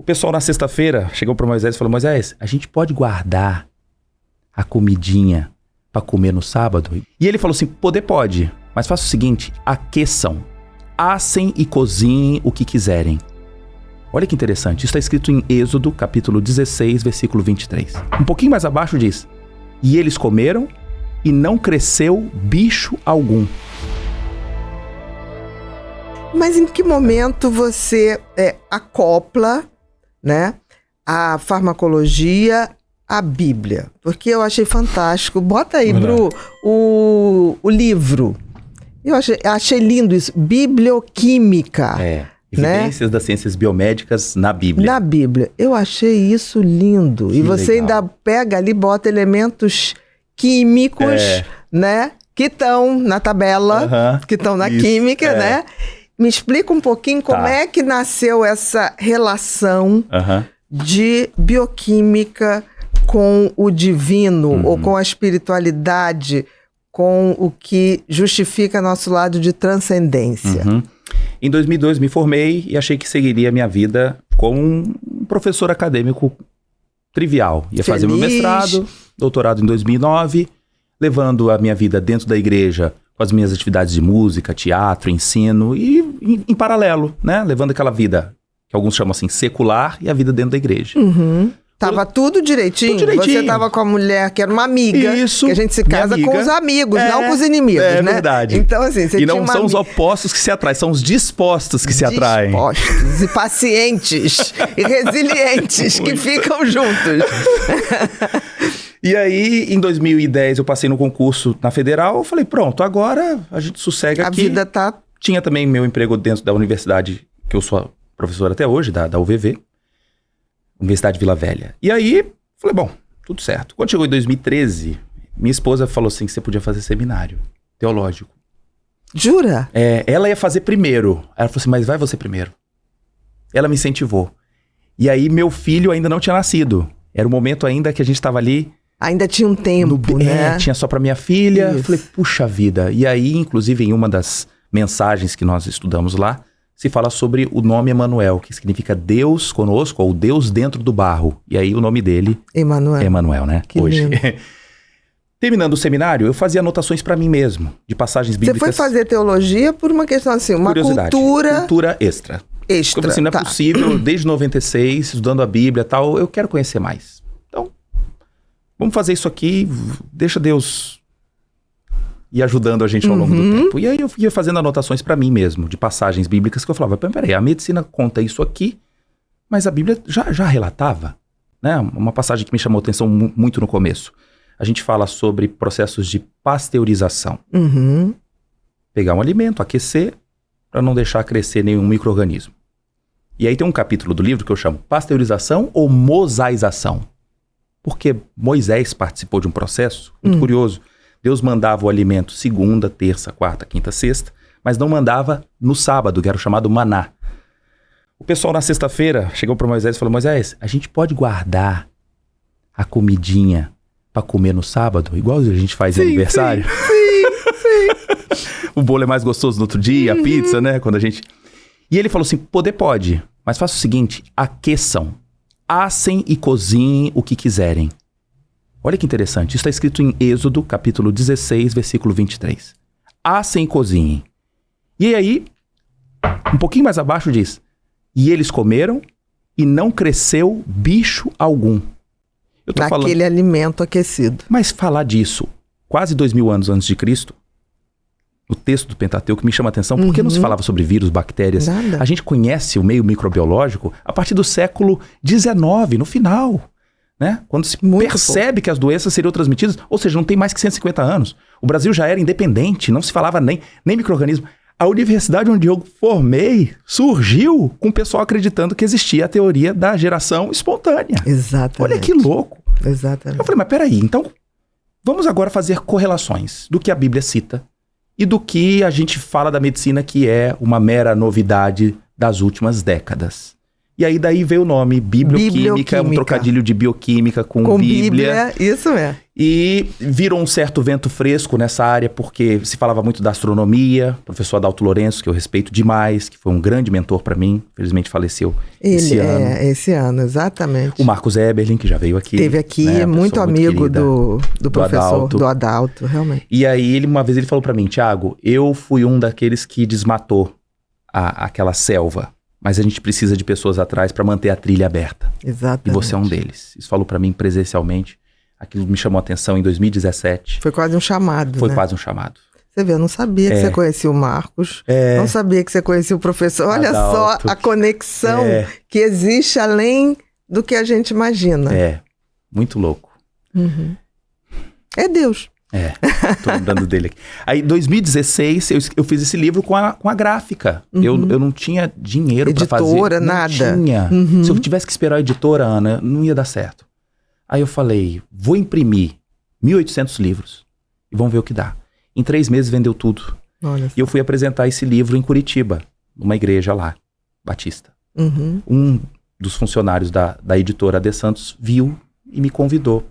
O pessoal na sexta-feira chegou para Moisés e falou: Moisés, a gente pode guardar a comidinha para comer no sábado? E ele falou assim: poder pode, mas faça o seguinte, aqueçam, assem e cozinhem o que quiserem. Olha que interessante, isso está escrito em Êxodo, capítulo 16, versículo 23. Um pouquinho mais abaixo diz: e eles comeram e não cresceu bicho algum. Mas em que momento você acopla, né, a farmacologia à Bíblia? Porque eu achei fantástico. Bota aí, Bru, o livro. Eu achei lindo isso. Biblioquímica. Evidências, né, das ciências biomédicas na Bíblia. Na Bíblia. Eu achei isso lindo. Que e você legal. Ainda pega ali, bota elementos químicos, né, que estão na tabela, que estão na química, né? Me explica um pouquinho como é que nasceu essa relação de bioquímica com o divino, ou com a espiritualidade, com o que justifica nosso lado de transcendência. Em 2002 me formei e achei que seguiria a minha vida como um professor acadêmico trivial. Ia fazer meu mestrado, doutorado em 2009, levando a minha vida dentro da igreja com as minhas atividades de música, teatro, ensino e em paralelo, né? Levando aquela vida que alguns chamam assim secular e a vida dentro da igreja. Tava tudo direitinho? Tudo direitinho. Você tava com a mulher que era uma amiga. Isso. Que a gente se casa com os amigos, não com os inimigos, né? É verdade. Então, assim, você e não são os opostos que se atraem, são os dispostos que se atraem. Dispostos e pacientes e resilientes que ficam juntos. E aí, em 2010, eu passei no concurso na Federal. Eu falei, pronto, agora a gente sossega aqui. A vida tá... Tinha também meu emprego dentro da universidade, que eu sou professor até hoje, da UVV. Universidade Vila Velha. E aí, falei, bom, tudo certo. Quando chegou em 2013, minha esposa falou assim, que você podia fazer seminário teológico. Jura? Ela ia fazer primeiro. Ela falou assim, mas vai você primeiro. Ela me incentivou. E aí, meu filho ainda não tinha nascido. Era o momento ainda que a gente estava ali... Ainda tinha um tempo, né? Tinha só para minha filha. Isso. Falei, puxa vida. E aí, inclusive, em uma das mensagens que nós estudamos lá, se fala sobre o nome Emanuel, que significa Deus conosco, ou Deus dentro do barro. E aí o nome dele Emanuel. É Emanuel, né? Que hoje. Lindo. Terminando o seminário, eu fazia anotações para mim mesmo, de passagens bíblicas. Você foi fazer teologia por uma questão assim, uma cultura extra. Como assim, não é possível, desde 96, estudando a Bíblia e tal, eu quero conhecer mais. Então, vamos fazer isso aqui, deixa Deus ir ajudando a gente ao longo do tempo. E aí eu ia fazendo anotações para mim mesmo, de passagens bíblicas que eu falava, peraí, a medicina conta isso aqui, mas a Bíblia já relatava, né? Uma passagem que me chamou a atenção muito no começo. A gente fala sobre processos de pasteurização. Pegar um alimento, aquecer, para não deixar crescer nenhum micro-organismo. E aí tem um capítulo do livro que eu chamo Pasteurização ou Mosaização. Porque Moisés participou de um processo muito curioso. Deus mandava o alimento segunda, terça, quarta, quinta, sexta, mas não mandava no sábado, que era o chamado maná. O pessoal na sexta-feira chegou para Moisés e falou, Moisés, a gente pode guardar a comidinha para comer no sábado, igual a gente faz em aniversário? Sim. O bolo é mais gostoso no outro dia, a pizza, né? Quando a gente... E ele falou assim, poder pode, mas faça o seguinte, aqueçam, assem e cozinhem o que quiserem. Olha que interessante, isso está escrito em Êxodo, capítulo 16, versículo 23. Assem e cozinhem. E aí, um pouquinho mais abaixo diz, e eles comeram e não cresceu bicho algum. Eu tô Naquele alimento aquecido. Mas falar disso, quase 2000 anos antes de Cristo, o texto do Pentateuco me chama a atenção, porque não se falava sobre vírus, bactérias. Nada. A gente conhece o meio microbiológico a partir do século XIX, no final. Né? Quando se percebe que as doenças seriam transmitidas, ou seja, não tem mais que 150 anos. O Brasil já era independente, não se falava nem micro-organismo. A universidade onde eu formei surgiu com o pessoal acreditando que existia a teoria da geração espontânea. Exatamente. Olha que louco. Exatamente. Eu falei, mas peraí, então vamos agora fazer correlações do que a Bíblia cita e do que a gente fala da medicina que é uma mera novidade das últimas décadas. E aí daí veio o nome, biblioquímica, um trocadilho de bioquímica com Bíblia. Isso mesmo. E virou um certo vento fresco nessa área, porque se falava muito da astronomia. O professor Adalto Lourenço, que eu respeito demais, que foi um grande mentor para mim, infelizmente faleceu esse ano. Esse ano, exatamente. O Marcos Eberlin, que já veio aqui. Teve aqui, né, muito amigo do professor, do Adalto, realmente. E aí, uma vez ele falou para mim, Tiago, eu fui um daqueles que desmatou aquela selva. Mas a gente precisa de pessoas atrás para manter a trilha aberta. Exatamente. E você é um deles. Isso falou para mim presencialmente. Aquilo me chamou a atenção em 2017. Foi quase um chamado, Foi quase um chamado. Você vê, eu não sabia que você conhecia o Marcos. Não sabia que você conhecia o professor. Olha Adalto. Só a conexão que existe além do que a gente imagina. Muito louco. Uhum. É Deus. Tô lembrando dele aqui. Aí, em 2016, eu fiz esse livro com a gráfica. Uhum. Eu não tinha dinheiro para fazer. Editora, nada. Não tinha. Uhum. Se eu tivesse que esperar a editora, Ana, não ia dar certo. Aí eu falei, vou imprimir 1.800 livros e vamos ver o que dá. Em 3 meses vendeu tudo. Olha só. E eu fui apresentar esse livro em Curitiba, numa igreja lá, batista. Uhum. Um dos funcionários da editora AD Santos viu e me convidou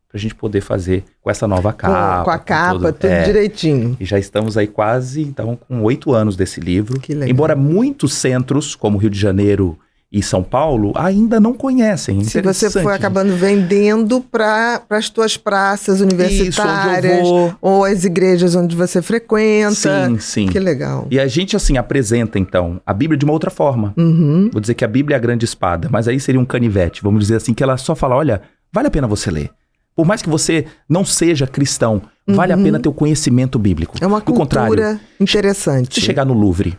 pra gente poder fazer com essa nova capa. Com a capa, tudo direitinho. E já estamos aí quase, então, com 8 anos desse livro. Que legal. Embora muitos centros, como Rio de Janeiro e São Paulo, ainda não conhecem. Se você for acabando vendendo para as tuas praças universitárias, isso, ou as igrejas onde você frequenta. Sim, sim. Que legal. E a gente, assim, apresenta, então, a Bíblia de uma outra forma. Uhum. Vou dizer que a Bíblia é a grande espada, mas aí seria um canivete. Vamos dizer assim, que ela só fala, olha, vale a pena você ler. Por mais que você não seja cristão, vale a pena ter o conhecimento bíblico. É uma cultura interessante. Se chegar no Louvre,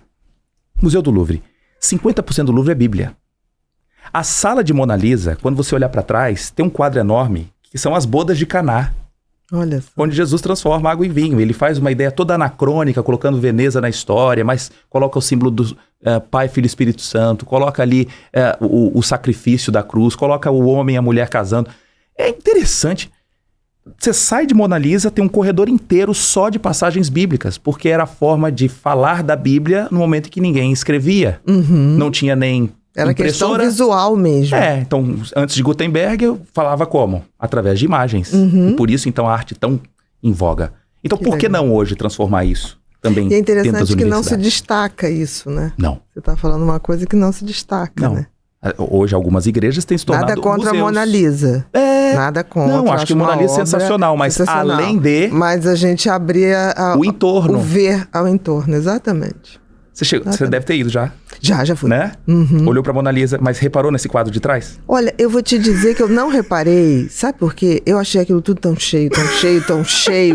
Museu do Louvre, 50% do Louvre é Bíblia. A sala de Mona Lisa, quando você olhar para trás, tem um quadro enorme, que são as bodas de Caná. Olha só. Onde Jesus transforma água em vinho. Ele faz uma ideia toda anacrônica, colocando Veneza na história, mas coloca o símbolo do Pai, Filho e Espírito Santo, coloca ali o sacrifício da cruz, coloca o homem e a mulher casando. É interessante. Você sai de Mona Lisa, tem um corredor inteiro só de passagens bíblicas, porque era a forma de falar da Bíblia no momento em que ninguém escrevia. Uhum. Não tinha nem era impressora. Questão visual mesmo. Então, antes de Gutenberg, eu falava como? Através de imagens. Uhum. E por isso, então, a arte tão em voga. Então, por que não hoje transformar isso também? E é interessante que não se destaca isso, né? Não. Você está falando uma coisa que não se destaca, né? Hoje, algumas igrejas têm se tornado Nada contra museus. A Mona Lisa. Nada contra. Não, acho que a Mona Lisa é sensacional, mas sensacional. Além de... Mas a gente abria o entorno. O ver ao entorno, exatamente. Você deve ter ido já. Já fui. Né? Uhum. Olhou pra Mona Lisa, mas reparou nesse quadro de trás? Olha, eu vou te dizer que eu não reparei. Sabe por quê? Eu achei aquilo tudo tão cheio,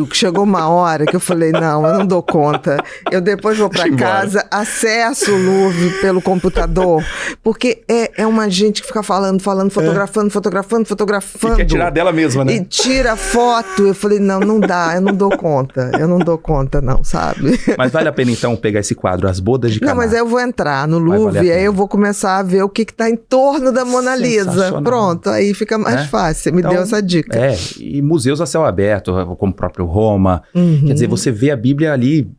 que chegou uma hora que eu falei, não, eu não dou conta. Eu depois vou pra casa, acesso o Louvre pelo computador, porque é uma gente que fica falando, fotografando. E quer tirar dela mesma, né? E tira foto. Eu falei, não dá, eu não dou conta, não, sabe? Mas vale a pena, então, pegar esse quadro, As Bodas de Caná. Não, mas aí eu vou entrar no Louvre, aí eu vou começar a ver o que está em torno da Mona Lisa. Pronto, aí fica mais fácil. Você me deu essa dica. E museus a céu aberto, como o próprio Roma. Uhum. Quer dizer, você vê a Bíblia ali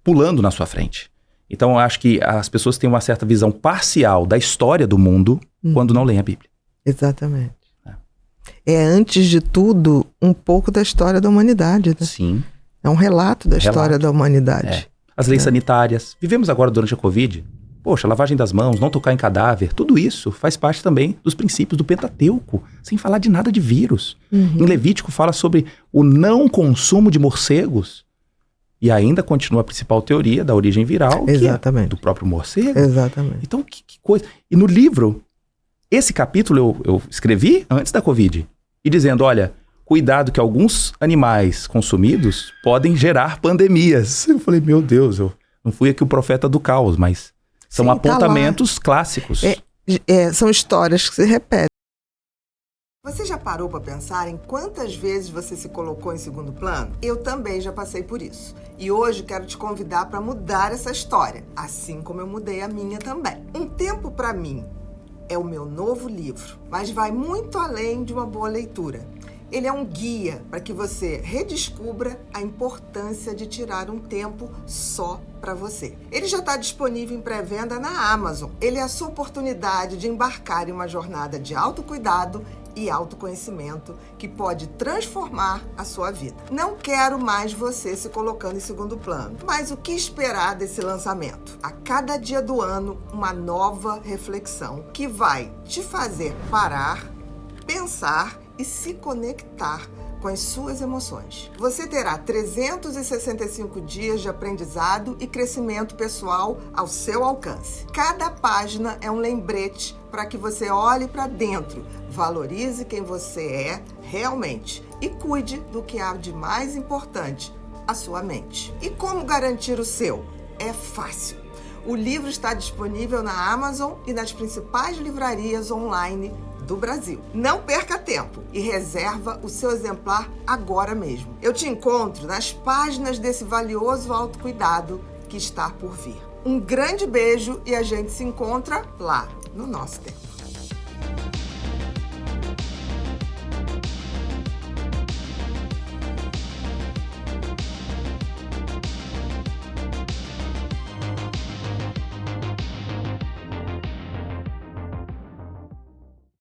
pulando na sua frente. Então, eu acho que as pessoas têm uma certa visão parcial da história do mundo quando não leem a Bíblia. Exatamente. É, antes de tudo, um pouco da história da humanidade. Né? Sim. É um relato da história da humanidade. As leis sanitárias. Vivemos agora durante a Covid. Poxa, lavagem das mãos, não tocar em cadáver. Tudo isso faz parte também dos princípios do Pentateuco. Sem falar de nada de vírus. Uhum. Em Levítico fala sobre o não consumo de morcegos. E ainda continua a principal teoria da origem viral. Exatamente. Que é do próprio morcego. Exatamente. Então, que coisa. E no livro, esse capítulo eu escrevi antes da Covid. E dizendo, olha... Cuidado que alguns animais consumidos podem gerar pandemias. Eu falei, meu Deus, eu não fui aqui o profeta do caos, mas são apontamentos clássicos. São histórias que se repetem. Você já parou para pensar em quantas vezes você se colocou em segundo plano? Eu também já passei por isso. E hoje quero te convidar para mudar essa história, assim como eu mudei a minha também. Um Tempo para Mim é o meu novo livro, mas vai muito além de uma boa leitura. Ele é um guia para que você redescubra a importância de tirar um tempo só para você. Ele já está disponível em pré-venda na Amazon. Ele é a sua oportunidade de embarcar em uma jornada de autocuidado e autoconhecimento que pode transformar a sua vida. Não quero mais você se colocando em segundo plano. Mas o que esperar desse lançamento? A cada dia do ano, uma nova reflexão que vai te fazer parar, pensar e se conectar com as suas emoções. Você terá 365 dias de aprendizado e crescimento pessoal ao seu alcance. Cada página é um lembrete para que você olhe para dentro, valorize quem você é realmente e cuide do que há de mais importante, a sua mente. E como garantir o seu? É fácil. O livro está disponível na Amazon e nas principais livrarias online do Brasil. Não perca tempo e reserva o seu exemplar agora mesmo. Eu te encontro nas páginas desse valioso autocuidado que está por vir. Um grande beijo e a gente se encontra lá no nosso tempo.